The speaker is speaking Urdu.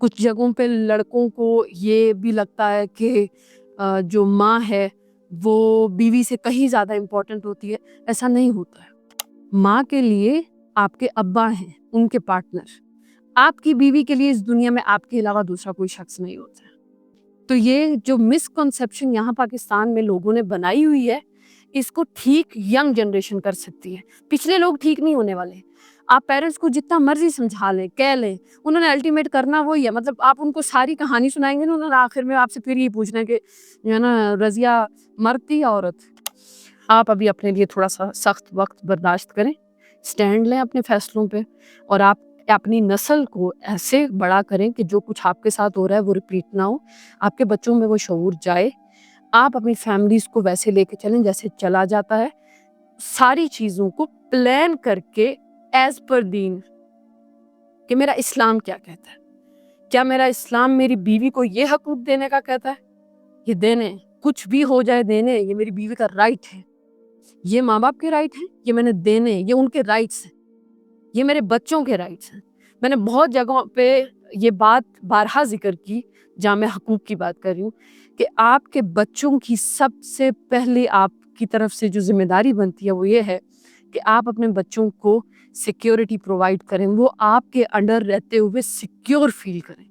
کچھ جگہوں پہ لڑکوں کو یہ بھی لگتا ہے کہ جو ماں ہے وہ بیوی سے کہیں زیادہ امپورٹنٹ ہوتی ہے. ایسا نہیں ہوتا ہے. ماں کے لیے آپ کے ابا ہیں، ان کے پارٹنر. آپ کی بیوی کے لیے اس دنیا میں آپ کے علاوہ دوسرا کوئی شخص نہیں ہوتا ہے. تو یہ جو مسکنسیپشن یہاں پاکستان میں لوگوں نے بنائی ہوئی ہے، اس کو ٹھیک ینگ جنریشن کر سکتی ہے. پچھلے لوگ ٹھیک نہیں ہونے والے. آپ پیرنٹس کو جتنا مرضی سمجھا لیں، کہہ لیں، انہوں نے الٹیمیٹ کرنا وہی ہے. مطلب آپ ان کو ساری کہانی سنائیں گے نا، انہوں نے آخر میں آپ سے پھر یہ پوچھنا ہے کہ جو ہے نا رضیہ مرد تھی یا عورت. آپ ابھی اپنے لیے تھوڑا سا سخت وقت برداشت کریں، سٹینڈ لیں اپنے فیصلوں پہ، اور آپ اپنی نسل کو ایسے بڑا کریں کہ جو کچھ آپ کے ساتھ ہو رہا ہے وہ ریپیٹ نہ ہو. آپ کے بچوں میں وہ شعور جائے. آپ اپنی فیملیز کو ویسے لے کے چلیں جیسے چلا جاتا ہے. ساری چیزوں کو پلان کر کے ایز پر دین، کہ میرا اسلام کیا کہتا ہے. کیا میرا اسلام میری بیوی کو یہ حقوق دینے کا کہتا ہے؟ یہ دینے، کچھ بھی ہو جائے دینے، یہ میری بیوی کا رائٹ ہے. یہ ماں باپ کے رائٹ ہیں، یہ میں نے دینے، یہ ان کے رائٹس ہیں، یہ میرے بچوں کے رائٹس ہیں. میں نے بہت جگہوں پہ یہ بات بارہا ذکر کی، جہاں میں حقوق کی بات کر رہی ہوں، کہ آپ کے بچوں کی سب سے پہلے آپ کی طرف سے جو ذمہ داری بنتی ہے وہ یہ ہے کہ آپ اپنے بچوں کو سیکیورٹی پرووائڈ کریں، وہ آپ کے انڈر رہتے ہوئے سیکیور فیل کریں.